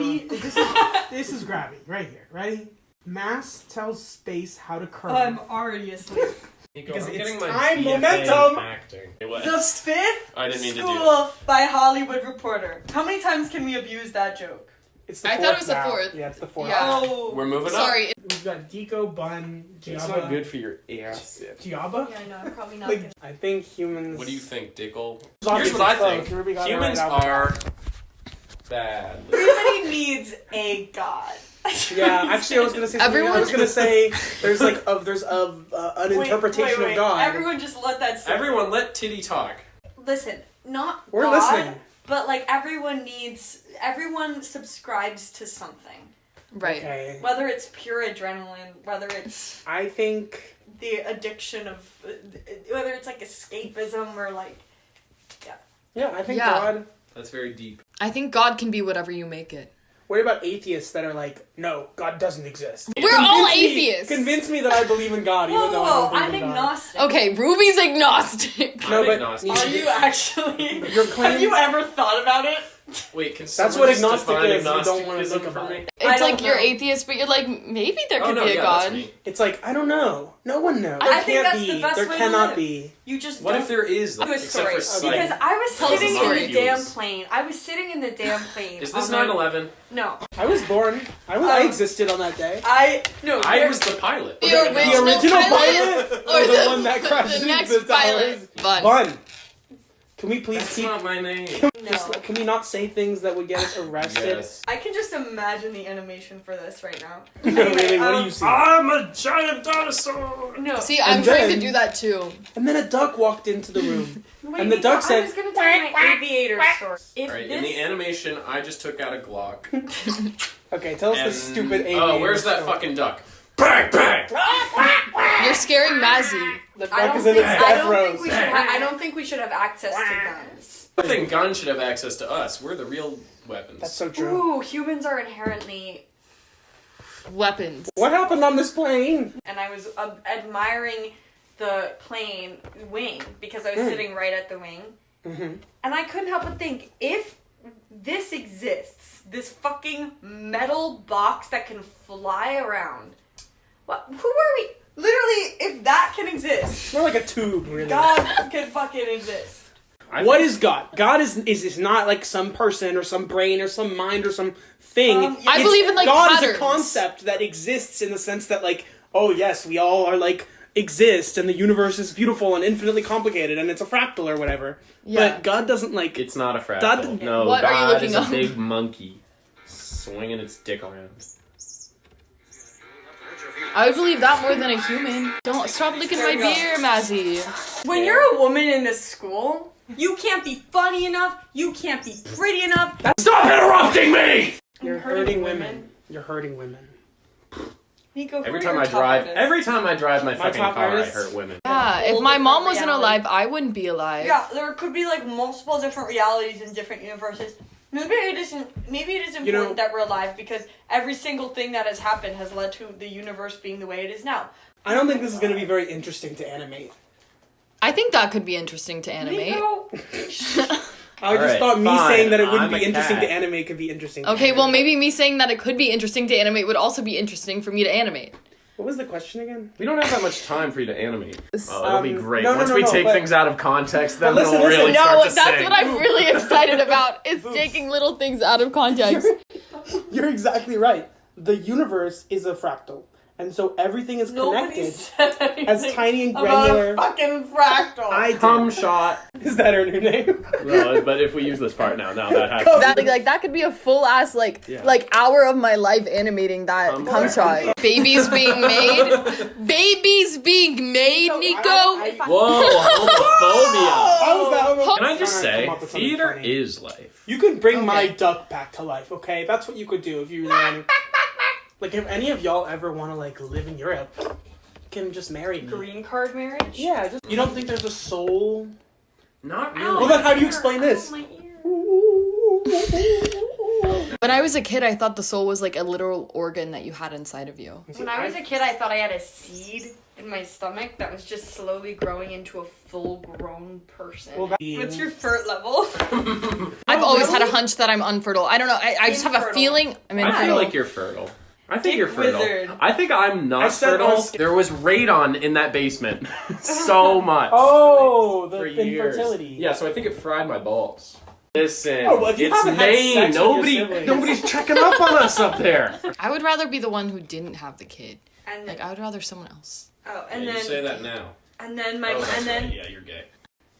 Gravity. This is gravity right here. Ready? Mass tells space how to curve. I'm already asleep. Nico, Because I'm it's getting my time, BFA momentum. in acting. Hey, what? The Fifth I didn't mean to do School by Hollywood Reporter. How many times can we abuse that joke? It's the I fourth thought it was the now. fourth. Yeah, it's the fourth. Yeah. Oh. We're moving Sorry. We've got Deco, Bun, up. It's Giabba. not good for your ass. Giabba? Yeah, I know. I'm probably not Like, gonna. I think humans... What do you think, Dickle? It's Here's obviously what I close. think. Ruby got it Humans right out. are bad. Everybody needs a god. Yeah, actually, I was gonna say. Everyone- I was gonna say there's like an interpretation wait. of God. Everyone just let that sit. Everyone, let Titty talk. Listen, not We're God, listening. but like everyone subscribes to something. Right. Okay. Whether it's pure adrenaline, whether it's I think the addiction of, whether it's like escapism or like, Yeah, I think Yeah. God. That's very deep. I think God can be whatever you make it. What about atheists that are like, no, God doesn't exist? We're all atheists. Convince me that I believe in God, even whoa, though I don't I'm believe in God. agnostic. Okay, Ruby's agnostic. No, I'm but agnostic. Are you actually? Your claim- Have you ever thought about it? Wait, can That's someone what just agnostic define is. You don't want to agnosticism think for about me? it. I It's don't like you're know. atheist, but you're like, maybe there Oh could no, be a yeah, God. that's me. It's like, I don't know. No one knows. I There think can't that's be. the best There way to cannot live. be. You just What don't if there is, though? do a Except story. for sight. Because I was Tell us a sitting in story. the damn plane. I was sitting in the damn plane. Is this on my- 9/11? No. I was born. I existed on that day. No. I was the pilot. The The original pilot or or the one that crashed the next into the pilot. towers? Bun. Bun. Can we please That's keep? not my name. Can we not say things that would get us arrested? Yes. I can just imagine the animation for this right now. Really, what do you see? I'm a giant dinosaur. No. See, I'm And trying then- to do that too. And then a duck walked into the room. Wait, and the Nico, duck said, I was gonna tell you my aviator story. If Alright, this, in the animation, I just took out a Glock. Okay, tell us And- the stupid aviator. Oh, where's that story. fucking duck? Bang, bang! You're scaring Mazzy. The I duck don't is in think, its I death don't rows. think we should. I don't think we should have access to guns. I think guns should have access to us. We're the real weapons. That's so true. Ooh, humans are inherently. Weapons. What happened on this plane? And I was admiring the plane wing because I was sitting right at the wing, and I couldn't help but think, if this exists, this fucking metal box that can fly around, what? Who are we? Literally, if that can exist, It's more like a tube, really. God can fucking exist. What is God? God is not like some person or some brain or some mind or some thing. I believe in, like, God is patterns. a concept that exists in the sense that, like, oh yes, we all are like exist and the universe is beautiful and infinitely complicated and it's a fractal or whatever. Yeah. But God doesn't like. It's not a fractal. God- No, What are you God looking is a up? big monkey swinging its dick around. I would believe that more than a human. Don't stop licking my beer, Mazzy. When you're a woman in this school, you can't be funny enough. You can't be pretty enough. Stop interrupting me! You're hurting women. You're hurting women. Nico, who Every are time your I top drive, artists? my fucking top car, artists? I hurt women. Yeah, if whole my mom different wasn't reality. alive, I wouldn't be alive. Yeah, there could be like multiple different realities in different universes. Maybe it isn't important that we're alive because every single thing that has happened has led to the universe being the way it is now. I don't think this is going to be very interesting to animate. I think that could be interesting to animate. Nico, I just Alright, thought me fine, saying that it wouldn't I'm be a interesting cat. to animate could be interesting. to Okay, well, animate. maybe me saying that it could be interesting to animate would also be interesting for me to animate. What was the question again? We don't have that much time for you to animate. Oh, it'll be great. no, Once no, we no, take but- things out of context, then But listen, we'll really listen. start No, to that's sing. what I'm really excited about, is taking little things out of context. You're exactly right. The universe is a fractal. And so everything is nobody connected said anything as tiny and about granular. a fucking fractal. I did. Cum shot. Is that her new name? No, but if we use this part now that has That could be a full ass hour of my life animating that cum shot. Babies being made. Babies being made, Nico. Whoa, homophobia. How was that homophobia? Can I just Trying to say, come up with something theater funny. is life. You could bring my Okay. duck back to life, okay? That's what you could do if you really wanted. Like, if any of y'all ever want to, like, live in Europe, you can just marry me. Green card marriage? Yeah, just... You don't think there's a soul? Not Ow, Well, then how do you explain ow, this? my ear. When I was a kid, I thought the soul was like a literal organ that you had inside of you. When I was a kid, I thought I had a seed in my stomach that was just slowly growing into a full-grown person. Well, What's your FERT level? I've always had a hunch that I'm unfertile. I don't know. I just have a Infertile. feeling I'm I infertile. feel like you're fertile. I think Dick you're fertile. wizard. I think I'm I not said fertile. I was- There was radon in that basement so much. Oh, the for years. infertility. Yeah, so I think it fried my balls. Listen, Oh, well, if you it's haven't had Maine. sex with your siblings- Nobody's checking up on us up there. I would rather be the one who didn't have the kid. And Like I would rather someone else. and then that now. and then my that's and then right. Yeah, you're gay.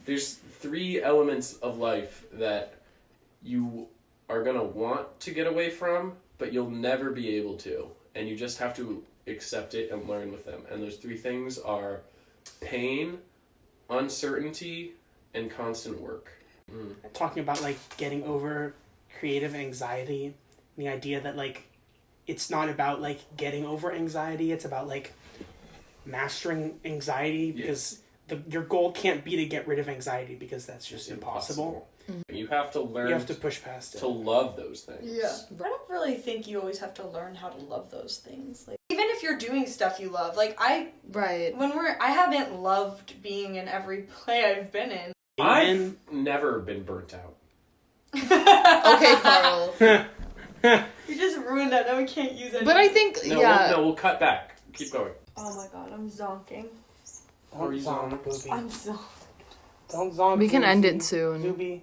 There's 3 elements of life that you are gonna want to get away from, but you'll never be able to, and you just have to accept it and learn with them. And those 3 things are pain, uncertainty, and constant work. Talking about like getting over creative anxiety, the idea that like it's not about like getting over anxiety, it's about like mastering anxiety, because your goal can't be to get rid of anxiety, because that's just impossible. You have to learn. You have to push past it. to love those things. Yeah. I don't really think you always have to learn how to love those things. Like, even if you're doing stuff you love, like I haven't loved being in every play I've been in. I've never been burnt out. Okay, Carl. You just ruined that. Now we can't use it. But I think We'll cut back. Keep going. Oh my god, I'm zonking. Don't zonk, Booby. I'm zonking. Don't zonk. we can Boozy. end it soon. Booby.